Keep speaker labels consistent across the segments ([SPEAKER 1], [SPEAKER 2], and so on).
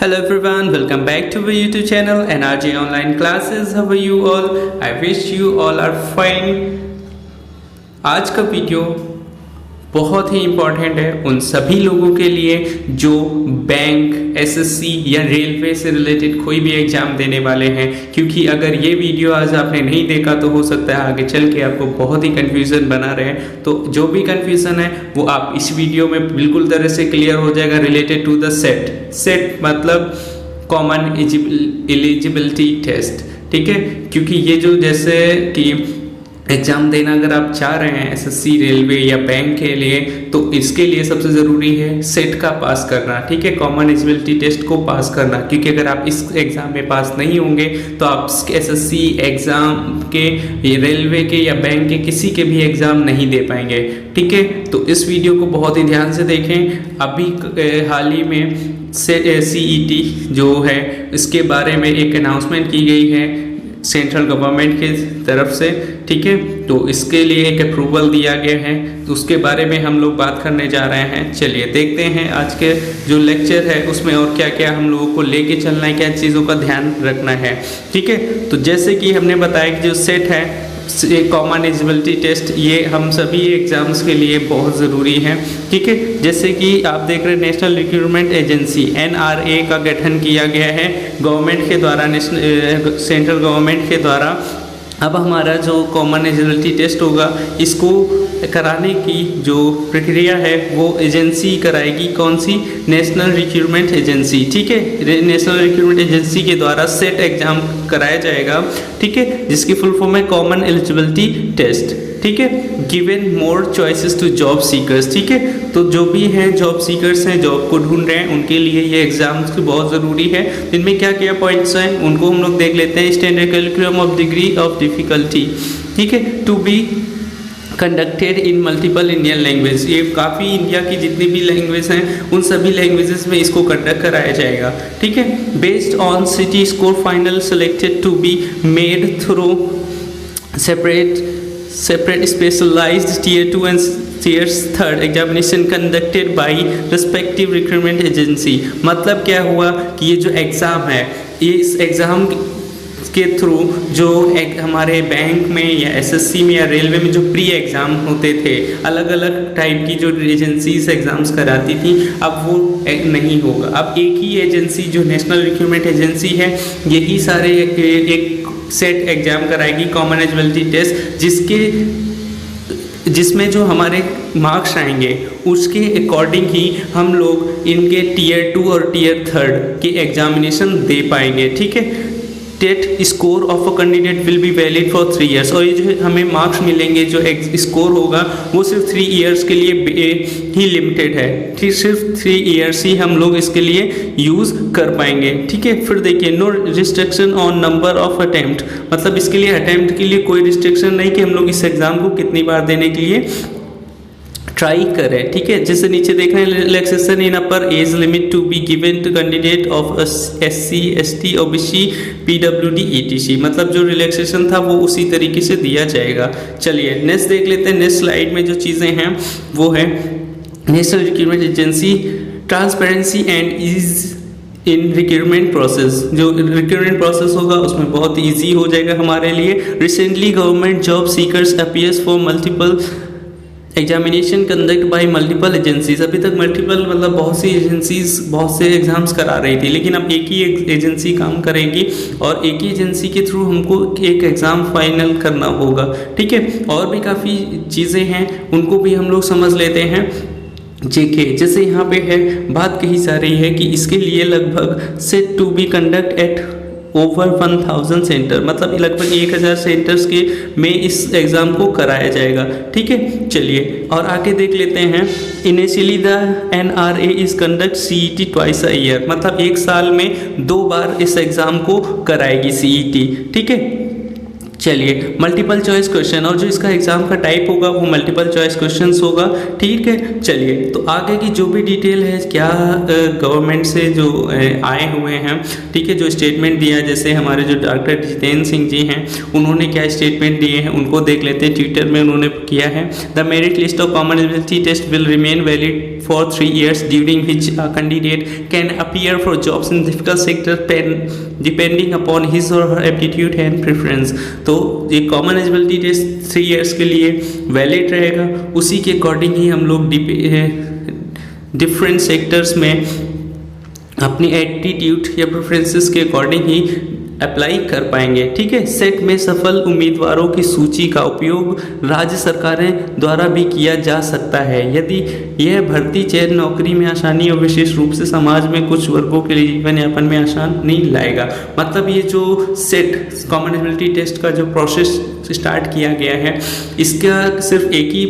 [SPEAKER 1] Hello everyone, welcome back to our YouTube channel NRJ Online Classes. How are you all? I wish you all are fine. आज का video बहुत ही important है उन सभी लोगों के लिए जो बैंक, एसएससी या रेलवे से रिलेटेड कोई भी एग्जाम देने वाले हैं, क्योंकि अगर ये वीडियो आज आपने नहीं देखा तो हो सकता है आगे चल के आपको बहुत ही कंफ्यूजन बना रहे। तो जो भी कंफ्यूजन है वो आप इस वीडियो में बिल्कुल तरह से क्लियर हो जाएगा रिलेटेड टू द सेट मतलब कॉमन एलिजिबिलिटी टेस्ट। ठीक है, क्योंकि ये जो जैसे कि एग्ज़ाम देना अगर आप चाह रहे हैं एसएससी, रेलवे या बैंक के लिए, तो इसके लिए सबसे ज़रूरी है सेट का पास करना। ठीक है, कॉमन एलिजिबिलिटी टेस्ट को पास करना, क्योंकि अगर आप इस एग्ज़ाम में पास नहीं होंगे तो आप एसएससी एग्ज़ाम के, रेलवे के या बैंक के किसी के भी एग्ज़ाम नहीं दे पाएंगे। ठीक है, तो इस वीडियो को बहुत ही ध्यान से देखें। अभी हाल ही में CET जो है इसके बारे में एक अनाउंसमेंट की गई है सेंट्रल गवर्नमेंट की तरफ से। ठीक है, तो इसके लिए एक अप्रूवल दिया गया है, तो उसके बारे में हम लोग बात करने जा रहे हैं। चलिए देखते हैं आज के जो लेक्चर है उसमें और क्या क्या हम लोगों को लेके चलना है, क्या चीज़ों का ध्यान रखना है। ठीक है, तो जैसे कि हमने बताया कि जो सेट है कॉमन एलिजिबिलिटी टेस्ट, ये हम सभी एग्जाम्स के लिए बहुत ज़रूरी है। ठीक है, जैसे कि आप देख रहे हैं नेशनल रिक्रूटमेंट एजेंसी NRA का गठन किया गया है गवर्नमेंट के द्वारा, सेंट्रल गवर्नमेंट के द्वारा। अब हमारा जो कॉमन एलिजिबिलिटी टेस्ट होगा इसको कराने की जो प्रक्रिया है वो एजेंसी कराएगी, कौन सी? National recruitment agency. ठीक है, नेशनल रिक्रूटमेंट एजेंसी के द्वारा सेट एग्जाम कराया जाएगा। ठीक है, जिसकी फुल फॉर्म है कॉमन एलिजिबिलिटी टेस्ट। ठीक है, given more choices to job seekers. ठीक है, तो जो भी हैं जॉब सीकर्स हैं, जॉब को ढूंढ रहे हैं, उनके लिए ये एग्जाम्स की बहुत ज़रूरी है। इनमें क्या क्या पॉइंट्स हैं उनको हम लोग देख लेते हैं। Standard curriculum of degree of difficulty. ठीक है, to be conducted in multiple Indian language. ये काफ़ी इंडिया की जितनी भी लैंग्वेज हैं उन सभी लैंग्वेजेस में इसको कंडक्ट कराया जाएगा। ठीक है, based on CET score final selected to be made through separate specialized tier 2 and tier 3 examination conducted by respective recruitment agency. मतलब क्या हुआ कि ये जो एग्ज़ाम है, ये इस एग्ज़ाम के थ्रू जो हमारे बैंक में या एसएससी में या रेलवे में जो प्री एग्ज़ाम होते थे, अलग अलग टाइप की जो एजेंसीज एग्ज़ाम्स कराती थी, अब वो नहीं होगा। अब एक ही एजेंसी जो नेशनल रिक्रूटमेंट एजेंसी है, यही सारे एक सेट एग्ज़ाम कराएगी कॉमन एलिजिबिलिटी टेस्ट, जिसमें जो हमारे मार्क्स आएंगे उसके अकॉर्डिंग ही हम लोग इनके टियर 2 और टियर 3 के एग्जामिनेशन दे पाएंगे। ठीक है, TET score of a candidate will be valid for 3 years. और ये जो हमें मार्क्स मिलेंगे, जो स्कोर होगा वो सिर्फ 3 ईयर्स के लिए ही लिमिटेड है। ठीक, सिर्फ 3 ईयर्स ही हम लोग इसके लिए यूज़ कर पाएंगे। ठीक है, फिर देखिए no restriction on number of attempt, मतलब इसके लिए अटैम्प्ट के लिए कोई रिस्ट्रिक्शन नहीं कि हम लोग इस एग्ज़ाम को कितनी बार देने के लिए ट्राई करें। ठीक है, जैसे नीचे देख रहे हैं relaxation in upper age limit to be given to candidate of SC ST OBC PWD ETC, मतलब जो रिलैक्सेशन था वो उसी तरीके से दिया जाएगा। चलिए नेक्स्ट देख लेते हैं। नेक्स्ट स्लाइड में जो चीज़ें हैं वो है national recruitment agency transparency and ease in recruitment process. जो रिक्रूटमेंट प्रोसेस होगा उसमें बहुत ईजी हो जाएगा हमारे लिए। Recently government job seekers appears for multiple examination conduct by multiple agencies. अभी तक मल्टीपल मतलब बहुत सी एजेंसीज बहुत से एग्जाम्स करा रही थी, लेकिन अब एक ही एजेंसी काम करेगी और एक ही एजेंसी के थ्रू हमको एक एग्ज़ाम फाइनल करना होगा। ठीक है, और भी काफ़ी चीज़ें हैं उनको भी हम लोग समझ लेते हैं। जैसे यहाँ पे है बात कही जा रही है कि इसके लिए लगभग CET to be conduct at over 1000 center, मतलब लगभग 1000 सेंटर्स के में इस एग्ज़ाम को कराया जाएगा। ठीक है, चलिए और आगे देख लेते हैं। Initially the NRA is conduct CET twice a year, मतलब एक साल में 2 बार इस एग्ज़ाम को कराएगी CET। ठीक है, चलिए मल्टीपल चॉइस क्वेश्चन, और जो इसका एग्ज़ाम का टाइप होगा वो मल्टीपल चॉइस क्वेश्चंस होगा। ठीक है, चलिए तो आगे की जो भी डिटेल है, क्या गवर्नमेंट से जो आए हुए हैं, ठीक है, जो स्टेटमेंट दिया है, जैसे हमारे जो डॉक्टर जितेंद्र सिंह जी हैं उन्होंने क्या स्टेटमेंट दिए हैं उनको देख लेते हैं। ट्विटर में उन्होंने किया है, the merit list of common eligibility test will remain valid for 3 years, during which a candidate can appear for jobs in difficult sector depending upon his or her aptitude and preference। तो ये common eligibility test 3 years के लिए valid रहेगा, उसी के according ही हम लोग different sectors में अपनी एटीट्यूड या प्रेफरेंसेस के अकॉर्डिंग ही अप्लाई कर पाएंगे। ठीक है, सेट में सफल उम्मीदवारों की सूची का उपयोग राज्य सरकारें द्वारा भी किया जा सकता है यदि यह भर्ती चयन नौकरी में आसानी और विशेष रूप से समाज में कुछ वर्गों के लिए जीवन यापन में आसान नहीं लाएगा। मतलब ये जो सेट कॉमन एलिजिबिलिटी टेस्ट का जो प्रोसेस स्टार्ट किया गया है, इसका सिर्फ एक ही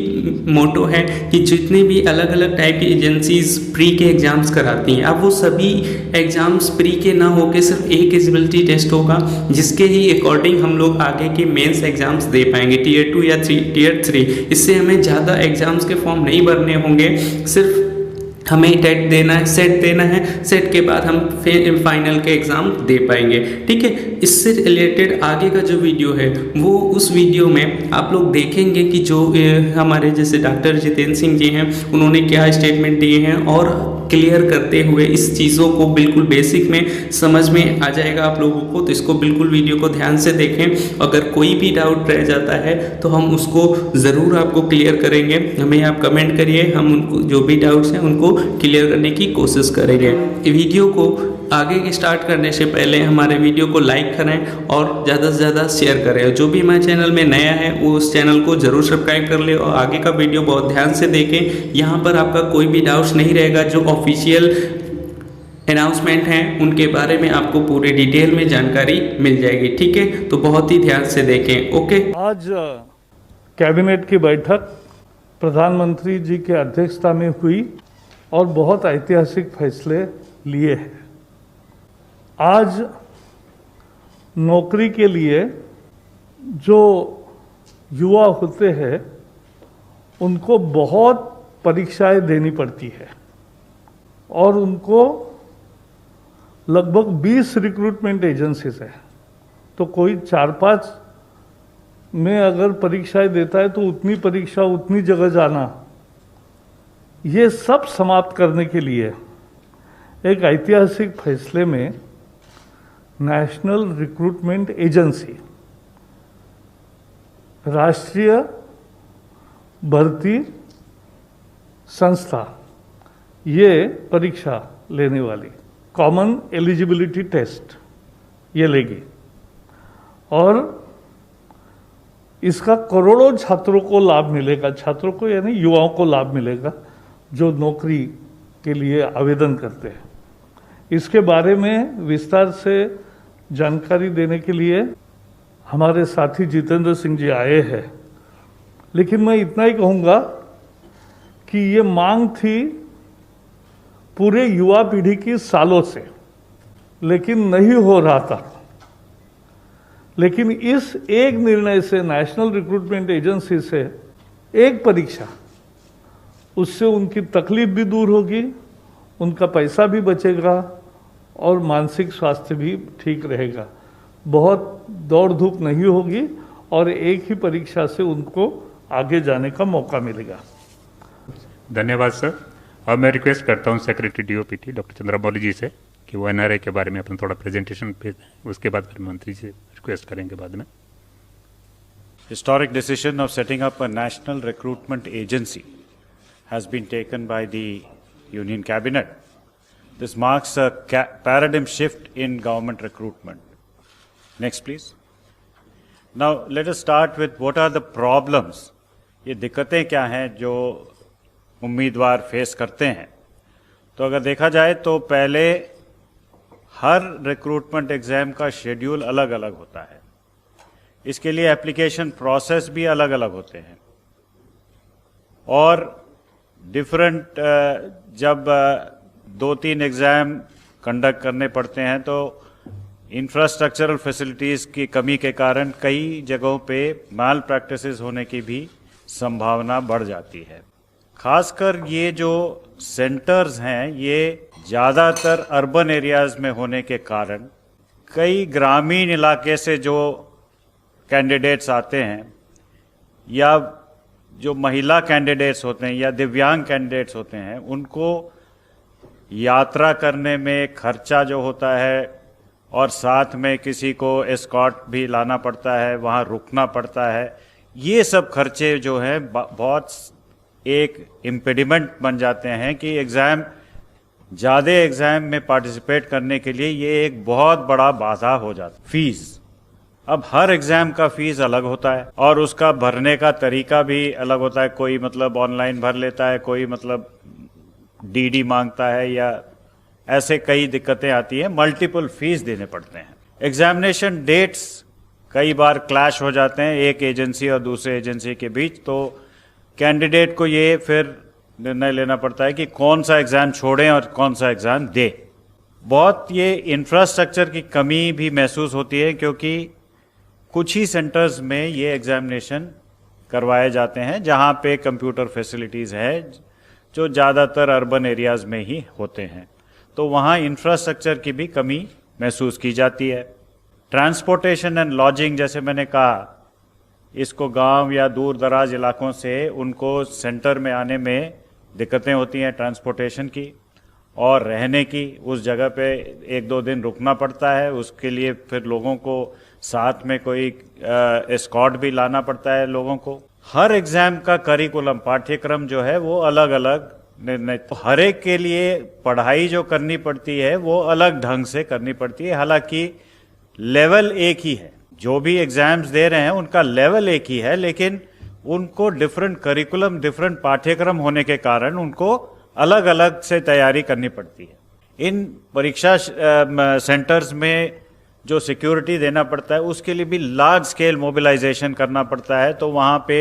[SPEAKER 1] मोटो है कि जितने भी अलग अलग टाइप की एजेंसीज प्री के एग्जाम्स कराती हैं, अब वो सभी एग्जाम्स प्री के ना होके सिर्फ एक एलिजिबिलिटी टेस्ट होगा, जिसके ही अकॉर्डिंग हम लोग आगे के मेंस एग्जाम्स दे पाएंगे, टीयर 2 या टीयर 3। इससे हमें ज़्यादा एग्जाम्स के फॉर्म नहीं भरने होंगे, सिर्फ हमें टेट देना है, सेट देना है, सेट के बाद हम फाइनल के एग्ज़ाम दे पाएंगे। ठीक है, इससे रिलेटेड आगे का जो वीडियो है वो उस वीडियो में आप लोग देखेंगे कि जो हमारे जैसे डॉक्टर जितेंद्र सिंह जी हैं, उन्होंने क्या स्टेटमेंट दिए हैं और क्लियर करते हुए इस चीज़ों को बिल्कुल बेसिक में समझ में आ जाएगा आप लोगों को। तो इसको बिल्कुल वीडियो को ध्यान से देखें, अगर कोई भी डाउट रह जाता है तो हम उसको ज़रूर आपको क्लियर करेंगे। हमें आप कमेंट करिए, हम उनको जो भी डाउट्स हैं उनको क्लियर करने की कोशिश करेंगे। वीडियो को आगे स्टार्ट करने से पहले हमारे वीडियो को लाइक करें और ज़्यादा से ज़्यादा शेयर करें। जो भी हमारे चैनल में नया है वो उस चैनल को ज़रूर सब्सक्राइब कर ले और आगे का वीडियो बहुत ध्यान से देखें। यहाँ पर आपका कोई भी डाउट्स नहीं रहेगा, जो ऑफिशियल अनाउंसमेंट हैं उनके बारे में आपको पूरी डिटेल में जानकारी मिल जाएगी। ठीक है, तो बहुत ही ध्यान से देखें। ओके,
[SPEAKER 2] आज कैबिनेट की बैठक प्रधानमंत्री जी के अध्यक्षता में हुई और बहुत ऐतिहासिक फैसले लिए हैं। आज नौकरी के लिए जो युवा होते हैं उनको बहुत परीक्षाएं देनी पड़ती है और उनको लगभग 20 रिक्रूटमेंट एजेंसीज है, तो कोई 4-5 में अगर परीक्षाएं देता है तो उतनी परीक्षा उतनी जगह जाना, ये सब समाप्त करने के लिए एक ऐतिहासिक फैसले में नेशनल रिक्रूटमेंट एजेंसी, राष्ट्रीय भर्ती संस्था, ये परीक्षा लेने वाली कॉमन एलिजिबिलिटी टेस्ट ये लेगी और इसका करोड़ों छात्रों को लाभ मिलेगा। छात्रों को यानी युवाओं को लाभ मिलेगा जो नौकरी के लिए आवेदन करते हैं। इसके बारे में विस्तार से जानकारी देने के लिए हमारे साथी जितेंद्र सिंह जी आए हैं, लेकिन मैं इतना ही कहूँगा कि ये मांग थी पूरे युवा पीढ़ी की सालों से, लेकिन नहीं हो रहा था। लेकिन इस एक निर्णय से, नेशनल रिक्रूटमेंट एजेंसी से एक परीक्षा, उससे उनकी तकलीफ भी दूर होगी, उनका पैसा भी बचेगा और मानसिक स्वास्थ्य भी ठीक रहेगा। बहुत दौड़ धूप नहीं होगी और एक ही परीक्षा से उनको आगे जाने का मौका मिलेगा।
[SPEAKER 3] धन्यवाद सर। अब मैं रिक्वेस्ट करता हूं सेक्रेटरी डीओपीटी डॉक्टर चंद्रमौली जी से कि वो एनआरआई के बारे में अपना थोड़ा प्रेजेंटेशन पे, उसके बाद फिर मंत्री से रिक्वेस्ट करेंगे बाद में।
[SPEAKER 4] Historic decision of setting up a national recruitment agency has been taken by the Union Cabinet. This marks a paradigm shift in government recruitment. Next, please. Now, let us start with what are the problems. ये दिक्कतें क्या हैं जो उम्मीदवार face करते हैं। तो अगर देखा जाए तो पहले हर रिक्रूटमेंट एग्जाम का शेड्यूल अलग अलग होता है, इसके लिए एप्लीकेशन प्रोसेस भी अलग अलग होते हैं और डिफरेंट जब 2-3 एग्ज़ाम कंडक्ट करने पड़ते हैं तो इंफ्रास्ट्रक्चरल फैसिलिटीज़ की कमी के कारण कई जगहों पे माल प्रैक्टिसेस होने की भी संभावना बढ़ जाती है। खासकर ये जो सेंटर्स हैं ये ज़्यादातर अर्बन एरियाज़ में होने के कारण कई ग्रामीण इलाके से जो कैंडिडेट्स आते हैं या जो महिला कैंडिडेट्स होते हैं या दिव्यांग कैंडिडेट्स होते हैं, उनको यात्रा करने में खर्चा जो होता है और साथ में किसी को एस्कॉर्ट भी लाना पड़ता है, वहाँ रुकना पड़ता है, ये सब खर्चे जो हैं बहुत एक इम्पेडिमेंट बन जाते हैं कि ज़्यादा एग्ज़ाम में पार्टिसिपेट करने के लिए ये एक बहुत बड़ा बाधा हो जाता है। फीस, अब हर एग्ज़ाम का फीस अलग होता है और उसका भरने का तरीका भी अलग होता है। कोई मतलब ऑनलाइन भर लेता है, कोई मतलब डीडी मांगता है, या ऐसे कई दिक्कतें आती हैं, मल्टीपल फीस देने पड़ते हैं। एग्जामिनेशन डेट्स कई बार क्लैश हो जाते हैं एक एजेंसी और दूसरे एजेंसी के बीच, तो कैंडिडेट को ये फिर निर्णय लेना पड़ता है कि कौन सा एग्ज़ाम छोड़ें और कौन सा एग्ज़ाम दें। बहुत ये इंफ्रास्ट्रक्चर की कमी भी महसूस होती है, क्योंकि कुछ ही सेंटर्स में ये एग्जामिनेशन करवाए जाते हैं जहाँ पे कंप्यूटर फैसिलिटीज़ है, जो ज़्यादातर अर्बन एरियाज़ में ही होते हैं, तो वहाँ इंफ्रास्ट्रक्चर की भी कमी महसूस की जाती है। ट्रांसपोर्टेशन एंड लॉजिंग, जैसे मैंने कहा, इसको गांव या दूर दराज इलाकों से उनको सेंटर में आने में दिक्कतें होती हैं ट्रांसपोर्टेशन की और रहने की। उस जगह पे 1-2 दिन रुकना पड़ता है, उसके लिए फिर लोगों को साथ में कोई एस्कॉर्ट भी लाना पड़ता है लोगों को। हर एग्ज़ाम का करिकुलम, पाठ्यक्रम जो है वो अलग अलग निर्णय, तो हर एक के लिए पढ़ाई जो करनी पड़ती है वो अलग ढंग से करनी पड़ती है। हालांकि लेवल एक ही है, जो भी एग्जाम्स दे रहे हैं उनका लेवल एक ही है, लेकिन उनको डिफरेंट करिकुलम, डिफरेंट पाठ्यक्रम होने के कारण उनको अलग अलग से तैयारी करनी पड़ती है। इन परीक्षा सेंटर्स में जो सिक्योरिटी देना पड़ता है उसके लिए भी लार्ज स्केल मोबिलाइजेशन करना पड़ता है, तो वहाँ पे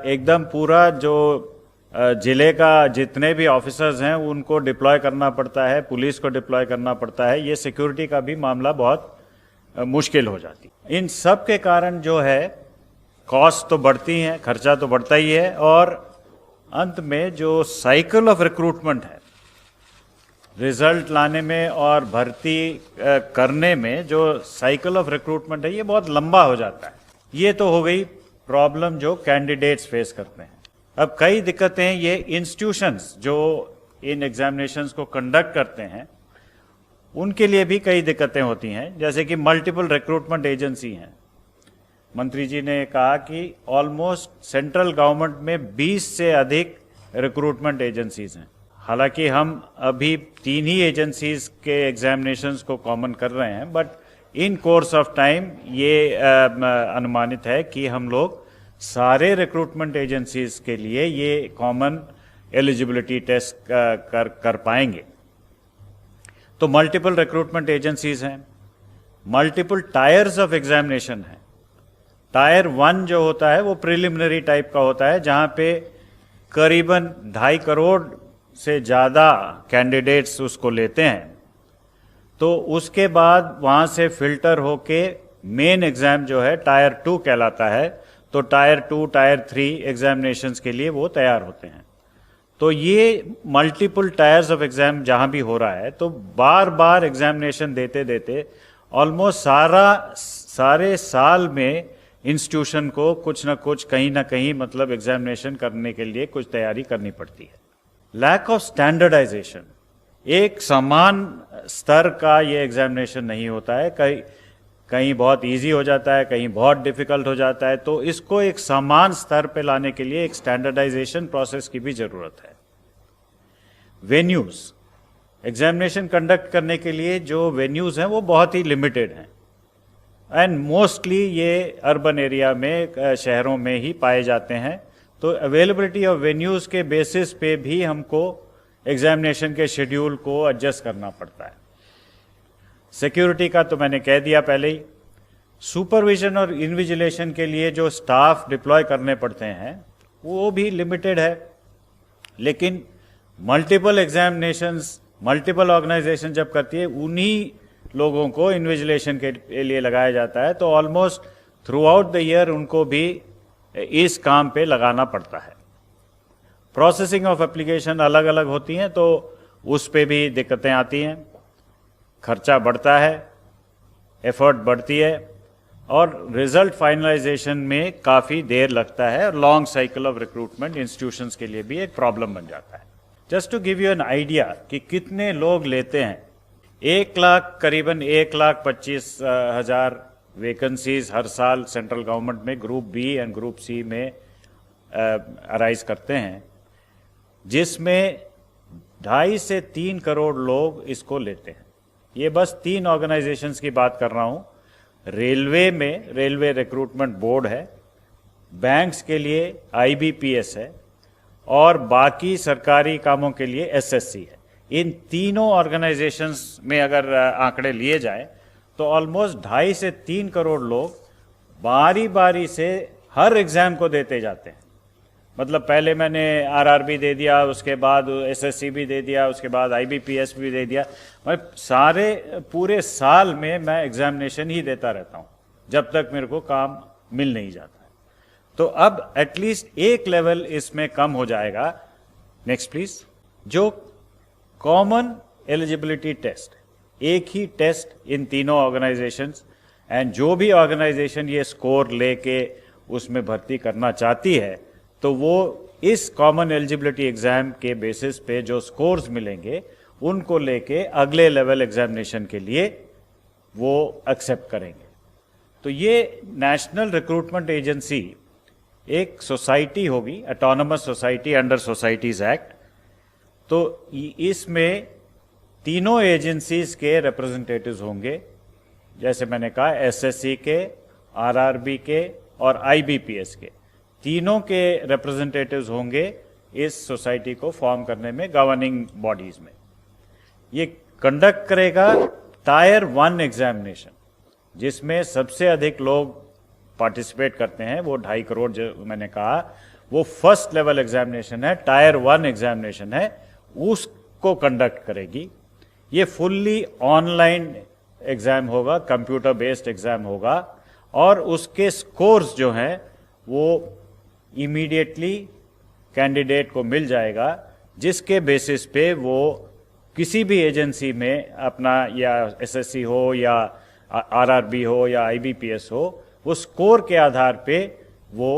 [SPEAKER 4] एकदम पूरा जो जिले का जितने भी ऑफिसर्स हैं उनको डिप्लॉय करना पड़ता है, पुलिस को डिप्लॉय करना पड़ता है। ये सिक्योरिटी का भी मामला बहुत मुश्किल हो जाती है। इन सब के कारण जो है कॉस्ट तो बढ़ती हैं, खर्चा तो बढ़ता ही है, और अंत में जो साइकिल ऑफ रिक्रूटमेंट है, रिजल्ट लाने में और भर्ती करने में जो साइकिल ऑफ रिक्रूटमेंट है, ये बहुत लंबा हो जाता है। ये तो हो गई प्रॉब्लम जो कैंडिडेट्स फेस करते हैं। अब कई दिक्कतें ये इंस्टीट्यूशंस जो इन एग्जामिनेशंस को कंडक्ट करते हैं उनके लिए भी कई दिक्कतें होती हैं, जैसे कि मल्टीपल रिक्रूटमेंट एजेंसी हैं। मंत्री जी ने कहा कि ऑलमोस्ट सेंट्रल गवर्नमेंट में 20 से अधिक रिक्रूटमेंट एजेंसीज हैं। हालांकि हम अभी 3 ही एजेंसीज के एग्जामिनेशंस को कॉमन कर रहे हैं, but in course of time ये अनुमानित है कि हम लोग सारे रिक्रूटमेंट एजेंसीज के लिए ये कॉमन एलिजिबिलिटी टेस्ट कर पाएंगे। तो मल्टीपल रिक्रूटमेंट एजेंसीज हैं, मल्टीपल टायर्स ऑफ एग्जामिनेशन हैं। टायर 1 जो होता है वो प्रिलिमिनरी टाइप का होता है, जहां पे करीबन 2.5 करोड़ से ज़्यादा कैंडिडेट्स उसको लेते हैं। तो उसके बाद वहाँ से फिल्टर होके मेन एग्ज़ाम जो है टायर 2 कहलाता है, तो टायर 2, टायर 3 एग्जामिनेशंस के लिए वो तैयार होते हैं। तो ये मल्टीपल टायर्स ऑफ एग्ज़ाम जहाँ भी हो रहा है, तो बार बार एग्जामिनेशन देते देते ऑलमोस्ट सारे साल में इंस्टीट्यूशन को कुछ ना कुछ कहीं ना कहीं मतलब एग्जामिनेशन करने के लिए कुछ तैयारी करनी पड़ती है। लैक ऑफ स्टैंडर्डाइजेशन, एक समान स्तर का ये एग्जामिनेशन नहीं होता है, कहीं बहुत इजी हो जाता है, कहीं बहुत डिफिकल्ट हो जाता है। तो इसको एक समान स्तर पे लाने के लिए एक स्टैंडर्डाइजेशन प्रोसेस की भी जरूरत है। वेन्यूज, एग्जामिनेशन कंडक्ट करने के लिए जो वेन्यूज हैं वो बहुत ही लिमिटेड हैं, एंड मोस्टली ये अर्बन एरिया में, शहरों में ही पाए जाते हैं। तो अवेलेबिलिटी ऑफ वेन्यूज के बेसिस पे भी हमको एग्जामिनेशन के शेड्यूल को एडजस्ट करना पड़ता है। सिक्योरिटी का तो मैंने कह दिया पहले ही। सुपरविजन और इन्विजिलेशन के लिए जो स्टाफ डिप्लॉय करने पड़ते हैं वो भी लिमिटेड है, लेकिन मल्टीपल एग्जामिनेशंस, मल्टीपल ऑर्गेनाइजेशन जब करती है, उन्हीं लोगों को इन्विजिलेशन के लिए लगाया जाता है। तो almost through out the year उनको भी इस काम पे लगाना पड़ता है। प्रोसेसिंग ऑफ एप्लीकेशन अलग अलग होती हैं, तो उस पे भी दिक्कतें आती हैं, खर्चा बढ़ता है, एफर्ट बढ़ती है, और रिजल्ट फाइनलाइजेशन में काफ़ी देर लगता है और long cycle of recruitment institutions के लिए भी एक प्रॉब्लम बन जाता है। Just to give you an idea कि कितने लोग लेते हैं, 1 लाख करीबन 1,25,000 वैकेंसीज हर साल सेंट्रल गवर्नमेंट में group B and group C में अराइज करते हैं, जिसमें 2.5 से 3 करोड़ लोग इसको लेते हैं। ये बस 3 ऑर्गेनाइजेशंस की बात कर रहा हूँ। रेलवे में रेलवे रिक्रूटमेंट बोर्ड है, बैंक्स के लिए IBPS है और बाकी सरकारी कामों के लिए SSC है। इन तीनों ऑर्गेनाइजेशंस में अगर आंकड़े लिए जाए तो ऑलमोस्ट 2.5 से 3 करोड़ लोग बारी बारी से हर एग्जाम को देते जाते हैं। मतलब पहले मैंने RRB दे दिया, उसके बाद SSC भी दे दिया, उसके बाद IBPS भी दे दिया। मैं सारे पूरे साल में मैं एग्जामिनेशन ही देता रहता हूँ जब तक मेरे को काम मिल नहीं जाता है। तो अब एटलीस्ट एक लेवल इसमें कम हो जाएगा। Next please. जो कॉमन एलिजिबिलिटी टेस्ट, एक ही टेस्ट इन तीनों ऑर्गेनाइजेशंस, एंड जो भी ऑर्गेनाइजेशन ये स्कोर लेके उसमें भर्ती करना चाहती है तो वो इस कॉमन एलिजिबिलिटी एग्जाम के बेसिस पे जो स्कोर्स मिलेंगे उनको लेके अगले लेवल एग्जामिनेशन के लिए वो एक्सेप्ट करेंगे। तो ये नेशनल रिक्रूटमेंट एजेंसी एक सोसाइटी होगी, autonomous society under societies act. तो इसमें तीनों एजेंसीज के रिप्रेजेंटेटिव्स होंगे, जैसे मैंने कहा SSC के, RRB के और IBPS के, तीनों के रिप्रेजेंटेटिव्स होंगे इस सोसाइटी को फॉर्म करने में, गवर्निंग बॉडीज में। ये कंडक्ट करेगा टायर 1 एग्जामिनेशन, जिसमें सबसे अधिक लोग पार्टिसिपेट करते हैं, वो 2.5 करोड़ जो मैंने कहा, वो फर्स्ट लेवल एग्जामिनेशन है, टायर 1 एग्जामिनेशन है, उसको कंडक्ट करेगी। ये फुल्ली ऑनलाइन एग्जाम होगा, कंप्यूटर बेस्ड एग्जाम होगा और उसके स्कोर्स जो हैं वो इमीडिएटली कैंडिडेट को मिल जाएगा, जिसके बेसिस पे वो किसी भी एजेंसी में अपना, या SSC हो या RRB हो या IBPS हो, वो स्कोर के आधार पे वो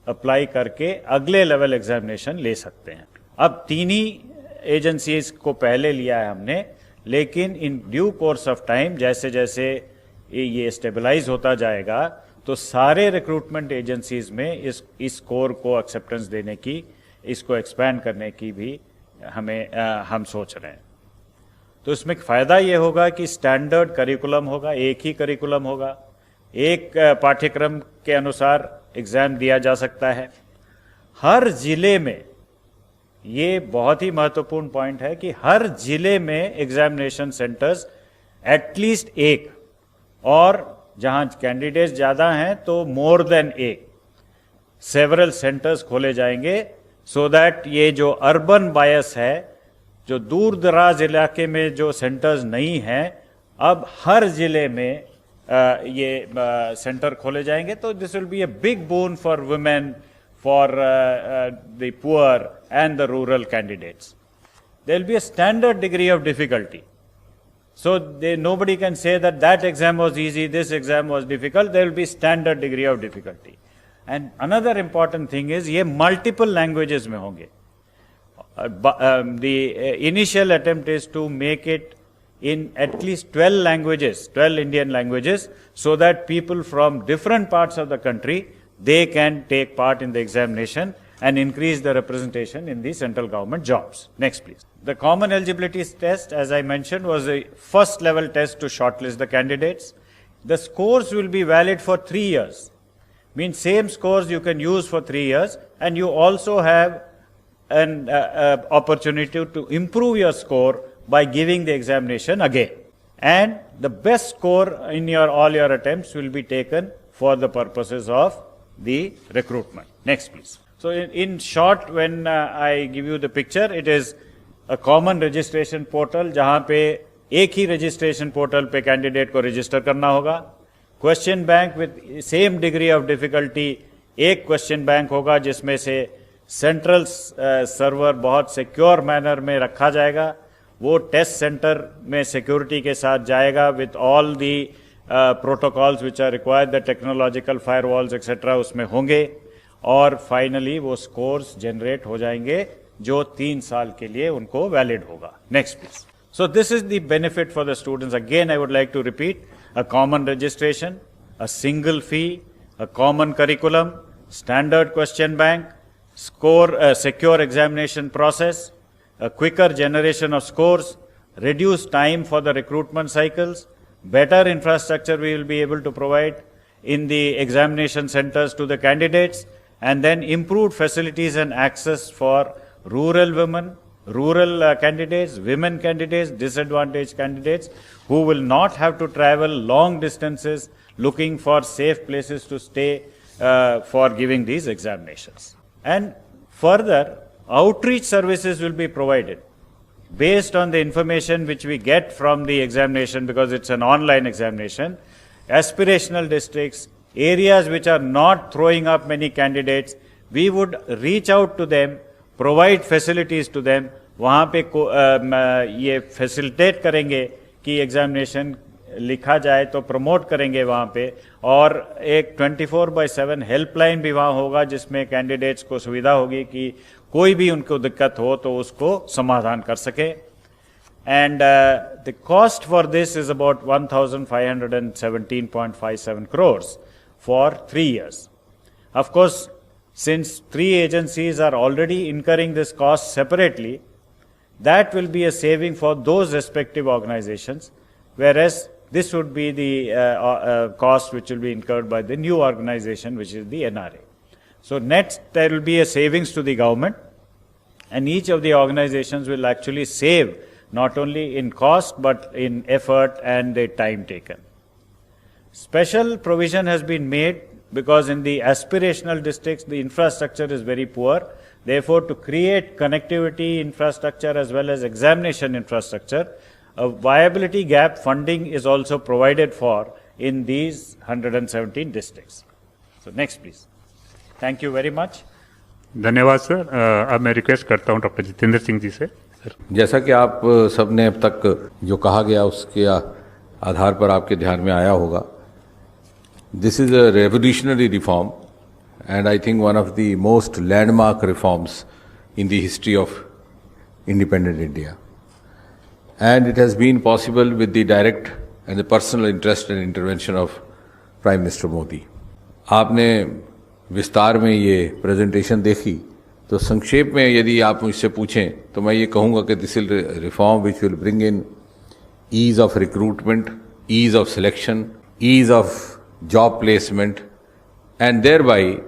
[SPEAKER 4] अप्लाई करके अगले लेवल एग्जामिनेशन ले सकते हैं। अब 3 ही एजेंसीज को पहले लिया है हमने, लेकिन in due course of time जैसे जैसे ये स्टेबलाइज होता जाएगा तो सारे रिक्रूटमेंट एजेंसीज में इस स्कोर को एक्सेप्टेंस देने की, इसको एक्सपैंड करने की भी हम सोच रहे हैं। तो इसमें फ़ायदा ये होगा कि स्टैंडर्ड करिकुलम होगा, एक ही करिकुलम होगा, एक पाठ्यक्रम के अनुसार एग्ज़ाम दिया जा सकता है। हर जिले में, ये बहुत ही महत्वपूर्ण पॉइंट है कि हर जिले में एग्जामिनेशन सेंटर्स एटलीस्ट एक, और जहां कैंडिडेट्स ज़्यादा हैं तो मोर देन एक, सेवरल सेंटर्स खोले जाएंगे, सो दैट ये जो अर्बन बायस है, जो दूर दराज इलाके में जो सेंटर्स नहीं हैं, अब हर जिले में ये सेंटर खोले जाएंगे। तो this will be a big bone for women, for the poor and the rural candidates. There will be a standard degree of difficulty. So nobody can say that exam was easy, this exam was difficult. There will be standard degree of difficulty. And another important thing is ये multiple languages में होंगे. The initial attempt is to make it in at least 12 languages, 12 Indian languages, so that people from different parts of the country, they can take part in the examination and increase the representation in the central government jobs. Next, please. The common eligibility test, as I mentioned, was a first level test to shortlist the candidates. The scores will be valid for 3 years. Means same scores you can use for 3 years, and you also have an opportunity to improve your score by giving the examination again. And the best score in all your attempts will be taken for the purposes of the recruitment. Next, please. So in short, when I give you the picture, it is a common registration portal, जहाँ पे एक ही registration portal पे candidate को register करना होगा. Question bank with same degree of difficulty, एक question bank होगा जिसमें से central server बहुत secure manner में रखा जाएगा. वो test center में security के साथ जाएगा with all the protocols which are required, the technological firewalls etc. उसमें होंगे और फाइनली वो स्कोर्स जनरेट हो जाएंगे जो 3 साल के लिए उनको वैलिड होगा. Next please. So this is the benefit for the students. Again, I would like to repeat, a common registration, a single fee, a common curriculum, standard question bank, secure examination process, a quicker generation of scores, reduced time for the recruitment cycles, better infrastructure we will be able to provide in the examination centers to the candidates, and then improved facilities and access for rural women, rural candidates, women candidates, disadvantaged candidates who will not have to travel long distances looking for safe places to stay for giving these examinations. And further, outreach services will be provided based on the information which we get from the examination, because it's an online examination. Aspirational districts, areas which are not throwing up many candidates, we would reach out to them, provide facilities to them, वहाँ पे ये facilitate करेंगे कि examination लिखा जाए तो promote करेंगे वहाँ पे, और एक 24/7 हेल्पलाइन भी वहाँ होगा जिसमें कैंडिडेट्स को सुविधा होगी कि कोई भी उनको दिक्कत हो तो उसको समाधान कर सके. And the cost for this is about 1,517.57 crores for 3 years. Of course, since 3 agencies are already incurring this cost separately, that will be a saving for those respective organizations, whereas this would be the cost which will be incurred by the new organization, which is the NRA. So net, there will be a savings to the government, and each of the organizations will actually save not only in cost but in effort and the time taken. Special provision has been made because in the aspirational districts the infrastructure is very poor. Therefore, to create connectivity infrastructure as well as examination infrastructure, a viability gap funding is also provided for in these 117 districts. So next please. Thank you very much.
[SPEAKER 3] धन्यवाद sir. अब मैं request करता हूँ doctor Jitendra Singh ji से. Sir,
[SPEAKER 5] जैसा कि आप सब ने अब तक जो कहा गया उसके आधार पर आपके ध्यान में आया होगा, this is a revolutionary reform and I think one of the most landmark reforms in the history of independent India. And it has been possible with the direct and the personal interest and intervention of Prime Minister Modi. आपने विस्तार में ये presentation देखी, तो संक्षेप में यदि आप मुझसे पूछें तो मैं ये कहूँगा कि this is reform which will bring in ease of recruitment, ease of selection, ease of job placement, and thereby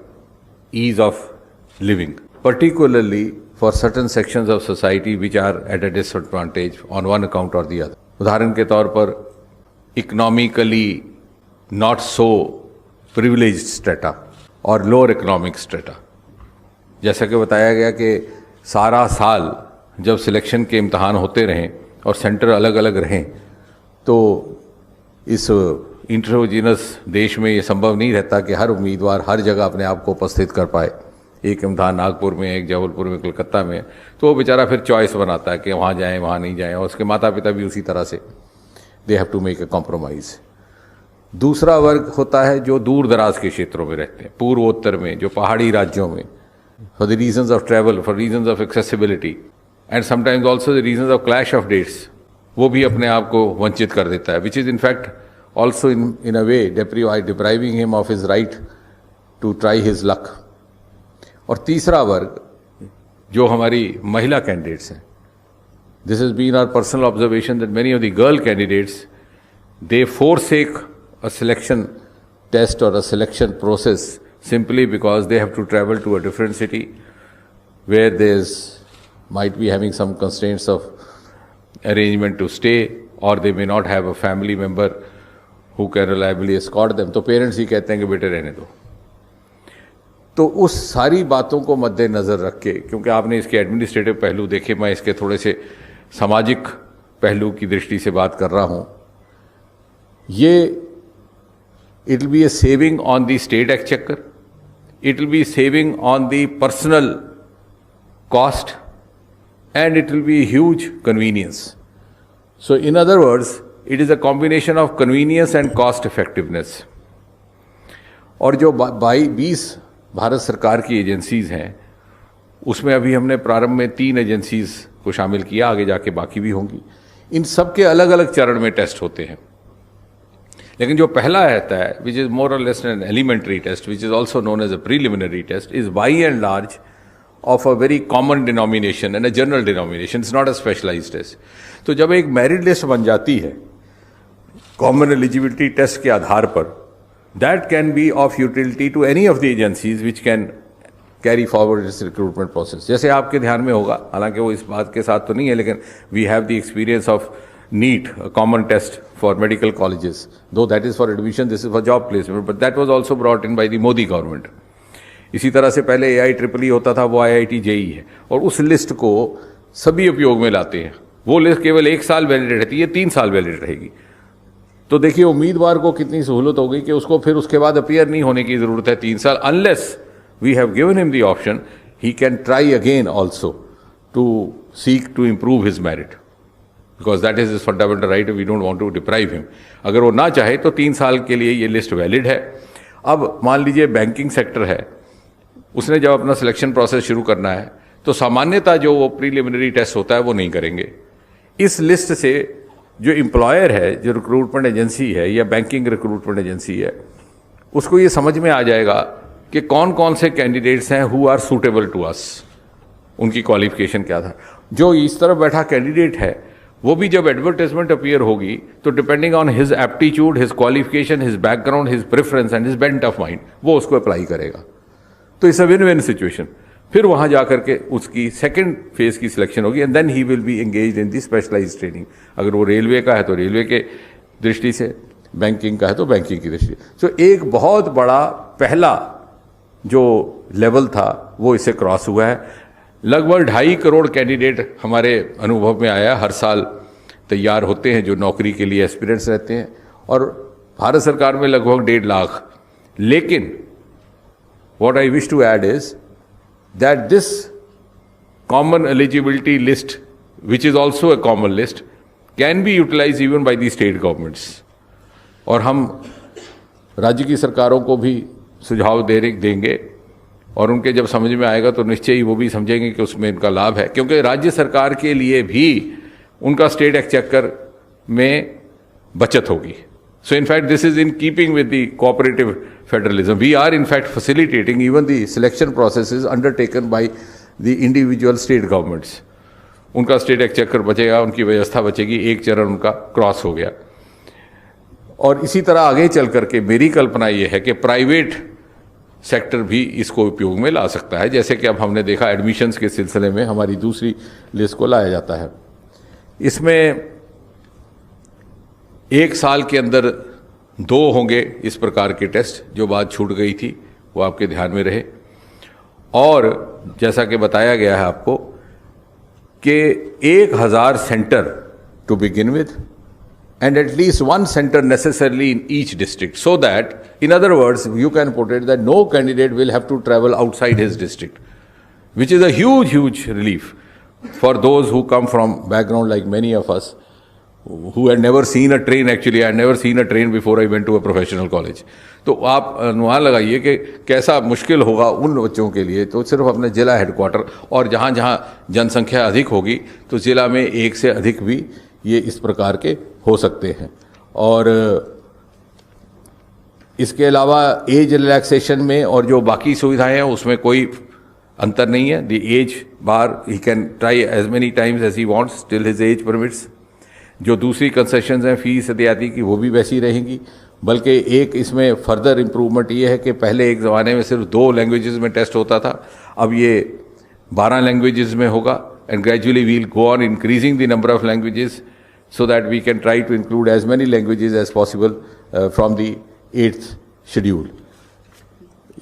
[SPEAKER 5] ease of living, particularly for certain sections of society which are at a disadvantage on one account or the other. उदाहरण के तौर पर economically not so privileged strata और lower economic strata. जैसा कि बताया गया कि सारा साल जब सिलेक्शन के इम्तहान होते रहें और सेंटर अलग अलग रहें, तो इस इंट्रोजीनस देश में ये संभव नहीं रहता कि हर उम्मीदवार हर जगह अपने आप को उपस्थित कर पाए. एक इम्तहान नागपुर में, एक जबलपुर में, कलकत्ता में, तो वो बेचारा फिर चॉइस बनाता है कि वहाँ जाएं, वहाँ नहीं जाएं, और उसके माता पिता भी उसी तरह से they have to make a compromise. दूसरा वर्ग होता है जो दूर दराज के क्षेत्रों में रहते हैं, पूर्वोत्तर में, जो पहाड़ी राज्यों में, for the reasons of travel, for reasons of accessibility and sometimes also the reasons of clash of dates, वो भी अपने आप को वंचित कर देता है, which is in fact also in a way depriving him of his right to try his luck. और तीसरा वर्ग जो हमारी महिला कैंडिडेट्स हैं, this has been our personal observation that many of the girl candidates, they forsake a selection test or a selection process simply because they have to travel to a different city where there's might be having some constraints of arrangement to stay, or they may not have a family member who can reliably escort them. तो parents ही कहते हैं कि बेटे रहने दो. तो उस सारी बातों को मद्देनज़र रख के, क्योंकि आपने इसके एडमिनिस्ट्रेटिव पहलू देखे, मैं इसके थोड़े से सामाजिक पहलू की दृष्टि से बात कर रहा हूँ. ये it will be A saving on the state exchequer, it will be saving on the personal cost, and it will be huge convenience. So in other words, it is a combination of convenience and cost effectiveness. और जो 20 भारत सरकार की agencies हैं उसमें अभी हमने प्रारंभ में 3 एजेंसीज को शामिल किया, आगे जाके बाकी भी होंगी। इन सब के अलग अलग चरण में टेस्ट होते हैं, लेकिन जो पहला रहता है which is more or less an elementary test which is also known as a preliminary test is by and large of a very common denomination and a general denomination. It's not a specialized test. तो जब एक merit list बन जाती है common eligibility test के आधार पर, that can be of utility to any of the agencies which can carry forward its recruitment process. जैसे आपके ध्यान में होगा, हालांकि वो इस बात के साथ तो नहीं है, लेकिन we have the experience of NEET, a common test for medical colleges. Though that is for admission, this is for job placement, but that was also brought in by the Modi government. इसी तरह से पहले AIEEE होता था, वो IIT JEE है, और उस लिस्ट को सभी उपयोग में लाते हैं। वो लिस्ट केवल 1 साल वैलिड रहती है, 3 साल वैलिड रहेगी। तो देखिए उम्मीदवार को कितनी सहूलत हो गई कि उसको फिर उसके बाद अपीयर नहीं होने की जरूरत है 3 साल, unless we have given him the option he can try again also to seek to improve his merit, because that is his fundamental right, we don't want to deprive him. अगर वो ना चाहे तो 3 साल के लिए ये लिस्ट वैलिड है। अब मान लीजिए बैंकिंग सेक्टर है, उसने जब अपना सिलेक्शन प्रोसेस शुरू करना है तो सामान्यतः जो वो प्रीलिमिनरी टेस्ट होता है वो नहीं करेंगे। इस लिस्ट से जो एम्प्लॉयर है, जो रिक्रूटमेंट एजेंसी है या बैंकिंग रिक्रूटमेंट एजेंसी है, उसको ये समझ में आ जाएगा कि कौन कौन से कैंडिडेट्स हैं who are suitable to us, उनकी क्वालिफिकेशन क्या था। जो इस तरफ बैठा कैंडिडेट है वो भी जब एडवर्टाइजमेंट अपीयर होगी तो depending on his aptitude, his qualification, his background, his preference and his bent of mind, वो उसको अप्लाई करेगा। तो it's a win win situation. फिर वहां जाकर के उसकी सेकंड फेज की सिलेक्शन होगी and then he will be engaged in the specialised training. अगर वो रेलवे का है तो रेलवे के दृष्टि से, बैंकिंग का है तो बैंकिंग की दृष्टि से। तो एक बहुत बड़ा पहला जो लेवल था वो इससे क्रॉस हुआ है। लगभग 2.5 करोड़ कैंडिडेट हमारे अनुभव में आया, हर साल तैयार होते हैं जो नौकरी के लिए एस्पिरेंट्स रहते हैं, और भारत सरकार में लगभग 1.5 लाख। लेकिन what I wish to add is that this common eligibility list, which is also a common list, can be utilized even by the state governments. और हम राज्य की सरकारों को भी सुझाव देंगे और उनके जब समझ में आएगा तो निश्चय ही वो भी समझेंगे कि उसमें इनका लाभ है, क्योंकि राज्य सरकार के लिए भी उनका स्टेट एक्सचेकर में बचत होगी। So in fact this is in keeping with the cooperative federalism. We are in fact facilitating even the selection processes undertaken by the individual state governments. उनका स्टेट एक्सचेकर बचेगा, उनकी व्यवस्था बचेगी, एक चरण उनका क्रॉस हो गया। और इसी तरह आगे चल करके मेरी कल्पना ये है कि प्राइवेट सेक्टर भी इसको उपयोग में ला सकता है, जैसे कि अब हमने देखा एडमिशन्स के सिलसिले में हमारी दूसरी लिस्ट को लाया जाता है। इसमें 1 साल के अंदर 2 होंगे इस प्रकार के टेस्ट, जो बात छूट गई थी वो आपके ध्यान में रहे। और जैसा कि बताया गया है आपको कि 1000 centre to begin with and at least 1 center necessarily in each district, so that in other words you can put it that no candidate will have to travel outside his district, which is a huge relief for those who come from background like many of us who had never seen a train. Actually I had never seen a train before I went to a professional college. तो आप अनुमान लगाइए कि कैसा मुश्किल होगा उन बच्चों के लिए। तो सिर्फ अपने जिला हेडक्वार्टर और जहाँ जहाँ जनसंख्या अधिक होगी तो जिला में 1 से अधिक भी ये इस प्रकार के हो सकते हैं। और इसके अलावा एज रिलैक्सेशन में और जो बाकी सुविधाएं हैं उसमें कोई अंतर नहीं है। The age bar he can try as many times as he wants till his age permits. जो दूसरी कंसेशंस हैं फीस इत्यादि की वो भी वैसी रहेंगी, बल्कि एक इसमें फर्दर इम्प्रूवमेंट ये है कि पहले एक ज़माने में सिर्फ 2 लैंग्वेजेस में टेस्ट होता था, अब ये 12 लैंग्वेजेस में होगा and gradually we'll go on increasing the number of languages so that we can try to include as many languages as possible from the 8th schedule.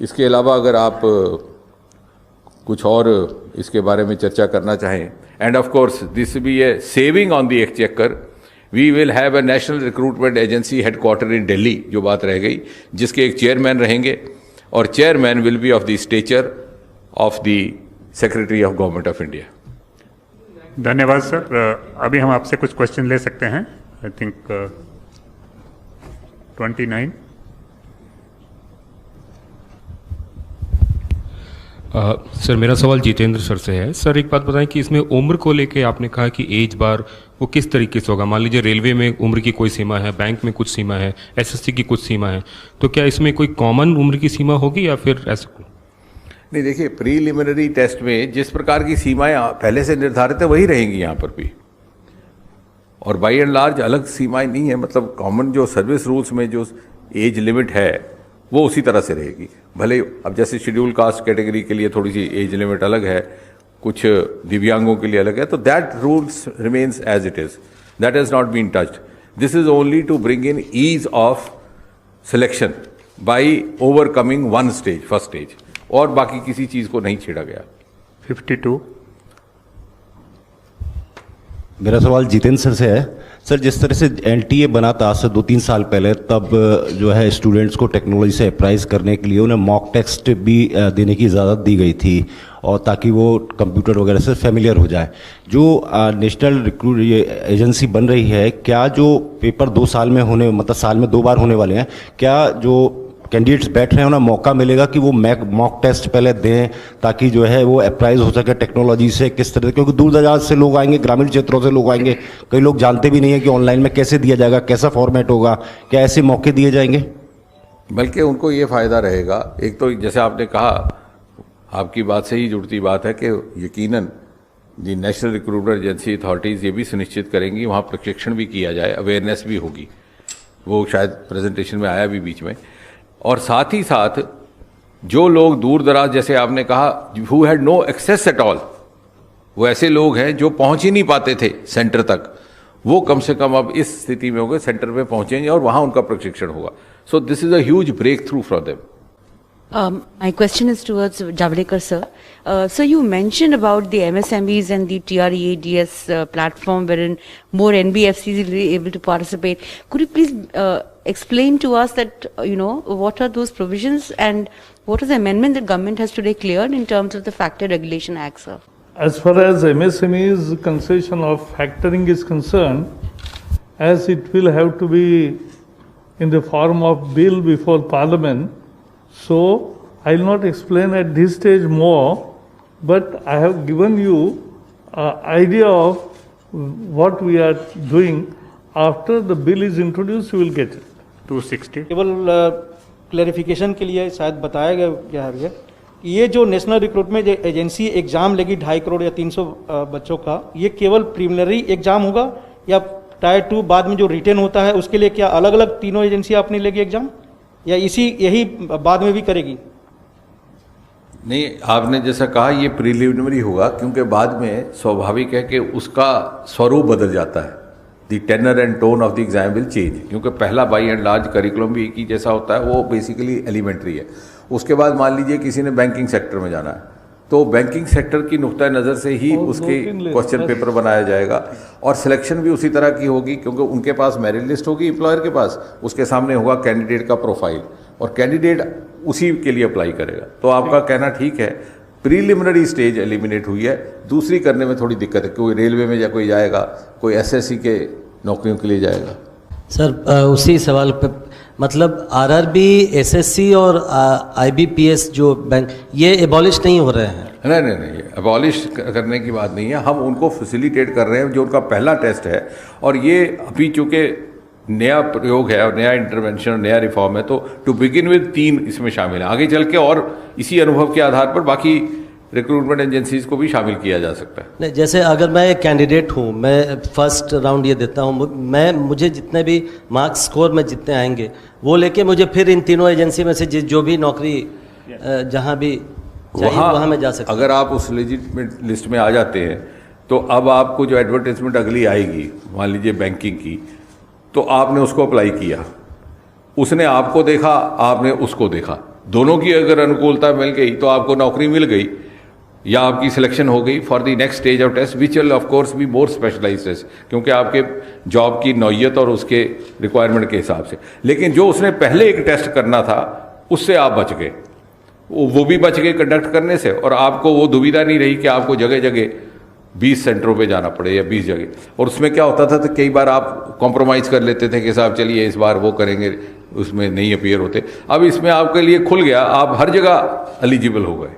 [SPEAKER 5] इसके अलावा अगर आप कुछ और इसके बारे में चर्चा करना चाहें, and of course this will be a saving on the exchequer. We will have a national recruitment agency headquartered in Delhi, जो बात रह गई, जिसके एक चेयरमैन रहेंगे और chairman will be of the stature of the Secretary of Government of India.
[SPEAKER 3] धन्यवाद sir. अभी हम आपसे कुछ क्वेश्चन ले सकते हैं। I think 29.
[SPEAKER 6] सर मेरा सवाल जितेंद्र सर से है। सर एक बात बताएं कि इसमें उम्र को लेके आपने कहा कि एज बार वो किस तरीके से होगा। मान लीजिए रेलवे में उम्र की कोई सीमा है, बैंक में कुछ सीमा है, एसएससी की कुछ सीमा है, तो क्या इसमें कोई कॉमन उम्र की सीमा होगी या फिर ऐसा?
[SPEAKER 5] नहीं, देखिए, प्रीलिमिनरी टेस्ट में जिस प्रकार की सीमाएं पहले से निर्धारित है वही रहेंगी यहाँ पर भी, और बाई एंड लार्ज अलग सीमाएं नहीं है। मतलब कॉमन जो सर्विस रूल्स में जो एज लिमिट है वो उसी तरह से रहेगी। भले अब जैसे शेड्यूल कास्ट कैटेगरी के लिए थोड़ी सी एज लिमिट अलग है, कुछ दिव्यांगों के लिए अलग है, तो that rules remains as it is, that has not been touched. This is only to bring in ease of selection by overcoming one stage, first stage, और बाकी किसी चीज को नहीं छेड़ा गया।
[SPEAKER 3] 52.
[SPEAKER 7] मेरा सवाल जितेंद्र सर से है। सर जिस तरह से एनटीए बना था आज से 2-3 साल पहले, तब जो है स्टूडेंट्स को टेक्नोलॉजी से अप्राइज करने के लिए उन्हें मॉक टेस्ट भी देने की इजाज़त दी गई थी, और ताकि वो कंप्यूटर वगैरह से फेमिलियर हो जाए। जो नेशनल रिक्रूट ये एजेंसी बन रही है, क्या जो पेपर 2 साल में होने, मतलब साल में 2 बार होने वाले हैं, क्या जो कैंडिडेट्स बैठ रहे हैं उन्हें मौका मिलेगा कि वो मॉक टेस्ट पहले दें, ताकि जो है वो अप्राइज हो सके टेक्नोलॉजी से किस तरह, क्योंकि दूर दराज से लोग आएंगे, ग्रामीण क्षेत्रों से लोग आएंगे, कई लोग जानते भी नहीं है कि ऑनलाइन में कैसे दिया जाएगा, कैसा फॉर्मेट होगा, क्या ऐसे मौके दिए जाएंगे?
[SPEAKER 5] बल्कि उनको ये फ़ायदा रहेगा। एक तो जैसे आपने कहा, आपकी बात से ही जुड़ती बात है कि यकीनन जी नेशनल रिक्रूटमेंट एजेंसी अथॉरिटीज़ ये भी सुनिश्चित करेंगी वहाँ प्रशिक्षण भी किया जाए, अवेयरनेस भी होगी, वो शायद प्रेजेंटेशन में आया भी बीच में। और साथ ही साथ जो लोग दूर दराज, जैसे आपने कहा, who had no access at all, वो ऐसे लोग हैं जो पहुंच ही नहीं पाते थे सेंटर तक, वो कम से कम अब इस स्थिति में होंगे, सेंटर पे पहुंचेंगे और वहां उनका प्रशिक्षण होगा। So this is a huge breakthrough for them.
[SPEAKER 8] My question is towards Javadekar sir. So you mentioned about the MSMEs and the TREADS platform wherein more NBFCs will be able to participate. Could you please explain to us that, what are those provisions and what is the amendment that government has today cleared in terms of the Factor Regulation Act, sir?
[SPEAKER 2] As far as MSME's concession of factoring is concerned, as it will have to be in the form of bill before Parliament, so I will not explain at this stage more, but I have given you an idea of what we are doing. After the bill is introduced, you will get it.
[SPEAKER 3] 260.
[SPEAKER 9] केवल clarification के लिए शायद बताया गया है कि ये जो नेशनल रिक्रूटमेंट एजेंसी एग्जाम लेगी 2.5 करोड़ या 300 बच्चों का, ये केवल प्रीलिमिनरी एग्जाम होगा या टायर 2 बाद में जो रिटेन होता है उसके लिए क्या अलग अलग तीनों एजेंसी अपनी लेगी एग्जाम, या यही बाद में भी करेगी?
[SPEAKER 5] नहीं, आपने जैसा कहा ये प्रीलिमिनरी होगा, क्योंकि बाद में स्वाभाविक है कि उसका स्वरूप बदल जाता है। The tenor and tone of the exam will change, क्योंकि पहला बाई एंड लार्ज करिकुलम भी एक ही जैसा होता है, वो बेसिकली एलिमेंट्री है। उसके बाद मान लीजिए किसी ने बैंकिंग सेक्टर में जाना है, तो बैंकिंग सेक्टर की नुक्ता नज़र से ही उसके क्वेश्चन पेपर बनाया जाएगा, और सिलेक्शन भी उसी तरह की होगी, क्योंकि उनके पास मेरिट लिस्ट होगी एम्प्लॉयर के पास, उसके सामने होगा कैंडिडेट का प्रोफाइल, और कैंडिडेट उसी के लिए अप्लाई करेगा। तो आपका कहना ठीक है, प्रीलिमिनरी स्टेज एलिमिनेट हुई है, दूसरी करने में थोड़ी दिक्कत है। कोई रेलवे में या कोई जाएगा, कोई एसएससी के नौकरियों के लिए जाएगा।
[SPEAKER 10] सर उसी सवाल पे, मतलब आरआरबी, एसएससी और आईबीपीएस जो बैंक, ये एबॉलिश नहीं हो रहे हैं?
[SPEAKER 5] नहीं, अबॉलिश करने की बात नहीं है, हम उनको फैसिलिटेट कर रहे हैं जो उनका पहला टेस्ट है, और ये अभी चूँकि नया प्रयोग है और नया इंटरवेंशन और नया रिफॉर्म है, तो टू बिगिन विद 3 इसमें शामिल है। आगे चल के और इसी अनुभव के आधार पर बाकी रिक्रूटमेंट एजेंसीज को भी शामिल किया जा सकता है।
[SPEAKER 10] नहीं, जैसे अगर मैं एक कैंडिडेट हूँ, मैं फर्स्ट राउंड ये देता हूँ, मुझे जितने भी मार्क्स स्कोर में जितने आएंगे वो लेके मुझे फिर इन तीनों एजेंसी में से जो भी नौकरी जहाँ भी चाहिए वहाँ मैं जा सकता हूँ।
[SPEAKER 5] अगर आप उस लेजिटिमेट लिस्ट में आ जाते हैं, तो अब आपको जो एडवर्टाइजमेंट अगली आएगी, मान लीजिए बैंकिंग की, तो आपने उसको अप्लाई किया, उसने आपको देखा, आपने उसको देखा, दोनों की अगर अनुकूलता मिल गई तो आपको नौकरी मिल गई या आपकी सिलेक्शन हो गई for the next stage of test, which will of course be more specialised test, क्योंकि आपके जॉब की नौयत और उसके रिक्वायरमेंट के हिसाब से। लेकिन जो उसने पहले एक टेस्ट करना था, उससे आप बच गए, वो भी बच गए कंडक्ट करने से, और आपको वो दुविधा नहीं रही कि आपको जगह जगह 20 सेंटरों पे जाना पड़े या 20 जगह। और उसमें क्या होता था तो कई बार आप कॉम्प्रोमाइज़ कर लेते थे कि साहब चलिए इस बार वो करेंगे, उसमें नहीं अपीयर होते। अब इसमें आपके लिए खुल गया, आप हर जगह एलिजिबल हो गए।